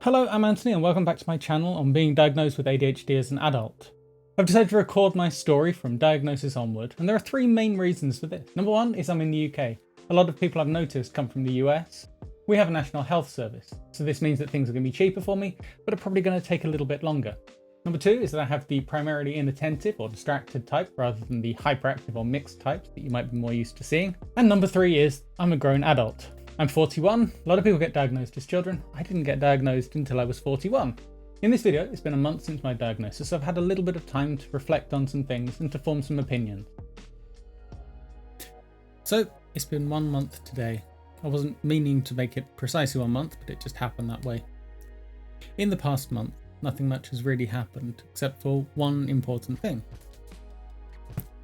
Hello, I'm Anthony and welcome back to my channel on being diagnosed with ADHD as an adult. I've decided to record my story from diagnosis onward, and there are three main reasons for this. Number one is I'm in the UK. A lot of people I've noticed come from the US. We have a national health service, so this means that things are going to be cheaper for me, but are probably going to take a little bit longer. Number two is that I have the primarily inattentive or distracted type rather than the hyperactive or mixed types that you might be more used to seeing. And number three is I'm a grown adult. I'm 41. A lot of people get diagnosed as children. I didn't get diagnosed until I was 41. In this video, it's been a month since my diagnosis, so I've had a little bit of time to reflect on some things and to form some opinions. So it's been 1 month today. I wasn't meaning to make it precisely 1 month, but it just happened that way. In the past month, nothing much has really happened except for one important thing.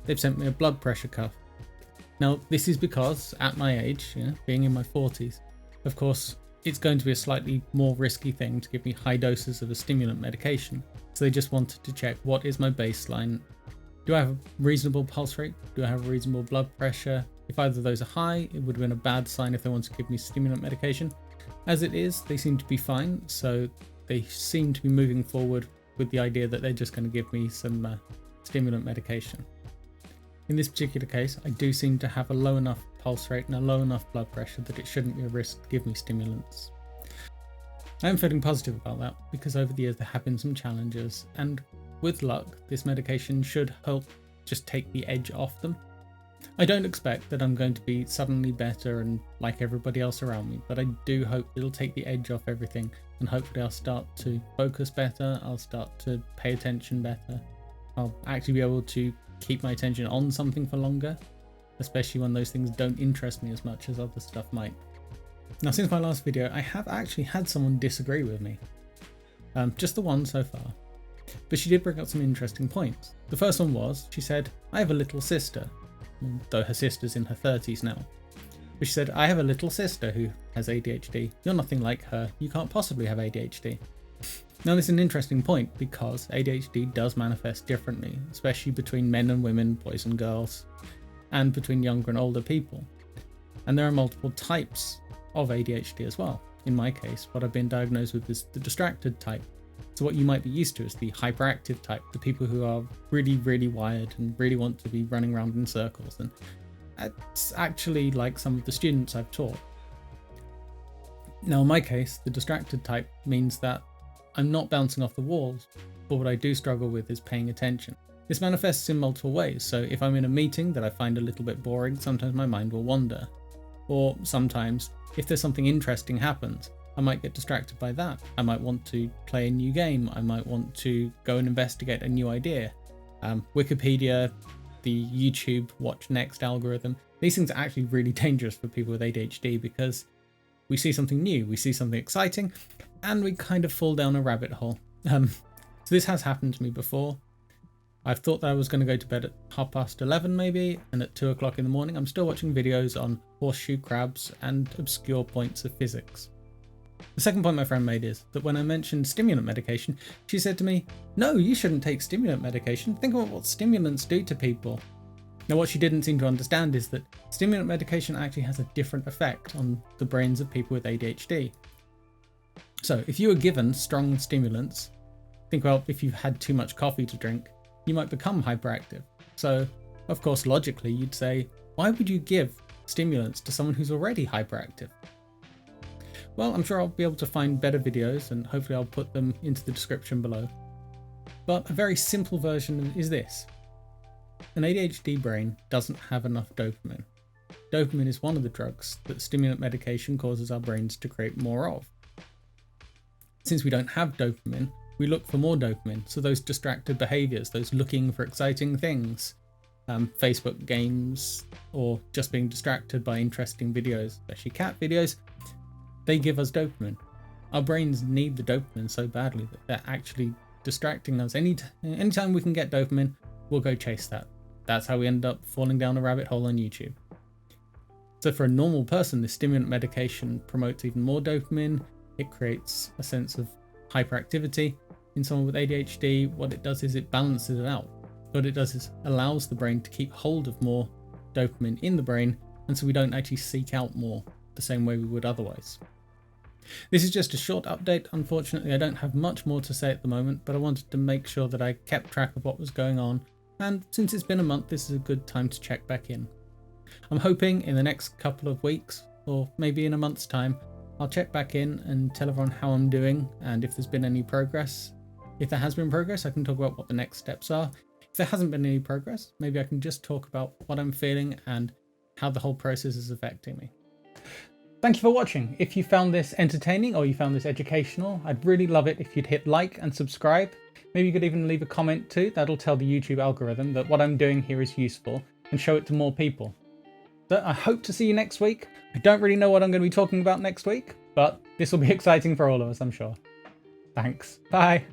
They've sent me a blood pressure cuff. Now, this is because at my age, being in my 40s, of course, it's going to be a slightly more risky thing to give me high doses of a stimulant medication. So they just wanted to check, what is my baseline? Do I have a reasonable pulse rate? Do I have a reasonable blood pressure? If either of those are high, it would have been a bad sign if they wanted to give me stimulant medication. As it is, they seem to be fine. So they seem to be moving forward with the idea that they're just going to give me some stimulant medication. In this particular case, I do seem to have a low enough pulse rate and a low enough blood pressure that it shouldn't be a risk to give me stimulants. I am feeling positive about that because over the years there have been some challenges, and with luck, this medication should help just take the edge off them. I don't expect that I'm going to be suddenly better and like everybody else around me, but I do hope it'll take the edge off everything, and hopefully I'll start to focus better, I'll start to pay attention better, I'll actually be able to keep my attention on something for longer, especially when those things don't interest me as much as other stuff might. Now, since my last video, I have actually had someone disagree with me. Just the one so far. But she did bring up some interesting points. The first one was, she said, I have a little sister, though her sister's in her 30s now. But she said, I have a little sister who has ADHD. You're nothing like her. You can't possibly have ADHD. Now, this is an interesting point because ADHD does manifest differently, especially between men and women, boys and girls, and between younger and older people. And there are multiple types of ADHD as well. In my case, what I've been diagnosed with is the distracted type. So what you might be used to is the hyperactive type, the people who are really, really wired and really want to be running around in circles. And it's actually like some of the students I've taught. Now, in my case, the distracted type means that I'm not bouncing off the walls, but what I do struggle with is paying attention. This manifests in multiple ways, so if I'm in a meeting that I find a little bit boring, sometimes my mind will wander. Or sometimes, if there's something interesting happens, I might get distracted by that. I might want to play a new game, I might want to go and investigate a new idea. Wikipedia, the YouTube Watch Next algorithm, these things are actually really dangerous for people with ADHD because we see something new, we see something exciting, and we kind of fall down a rabbit hole. So this has happened to me before. I've thought that I was going to go to bed at 11:30 maybe, and at 2 o'clock in the morning I'm still watching videos on horseshoe crabs and obscure points of physics. The second point my friend made is that when I mentioned stimulant medication, she said to me, no, you shouldn't take stimulant medication. Think about what stimulants do to people. Now, what she didn't seem to understand is that stimulant medication actually has a different effect on the brains of people with ADHD. So if you were given strong stimulants, think about if you've had too much coffee to drink, you might become hyperactive. So, of course, logically, you'd say, why would you give stimulants to someone who's already hyperactive? Well, I'm sure I'll be able to find better videos and hopefully I'll put them into the description below. But a very simple version is this. An ADHD brain doesn't have enough dopamine. Dopamine is one of the drugs that stimulant medication causes our brains to create more of. Since we don't have dopamine, we look for more dopamine. So those distracted behaviors, those looking for exciting things, Facebook games, or just being distracted by interesting videos, especially cat videos, they give us dopamine. Our brains need the dopamine so badly that they're actually distracting us. Anytime we can get dopamine, we'll go chase that. That's how we end up falling down a rabbit hole on YouTube. So for a normal person, the stimulant medication promotes even more dopamine. It creates a sense of hyperactivity. In someone with ADHD, what it does is it balances it out. What it does is allows the brain to keep hold of more dopamine in the brain, and so we don't actually seek out more the same way we would otherwise. This is just a short update. Unfortunately, I don't have much more to say at the moment, but I wanted to make sure that I kept track of what was going on, and since it's been a month, this is a good time to check back in. I'm hoping in the next couple of weeks, or maybe in a month's time, I'll check back in and tell everyone how I'm doing and if there's been any progress. If there has been progress, I can talk about what the next steps are. If there hasn't been any progress, maybe I can just talk about what I'm feeling and how the whole process is affecting me. Thank you for watching. If you found this entertaining or you found this educational, I'd really love it if you'd hit like and subscribe. Maybe you could even leave a comment too. That'll tell the YouTube algorithm that what I'm doing here is useful and show it to more people. So I hope to see you next week. I don't really know what I'm going to be talking about next week, but this will be exciting for all of us, I'm sure. Thanks. Bye.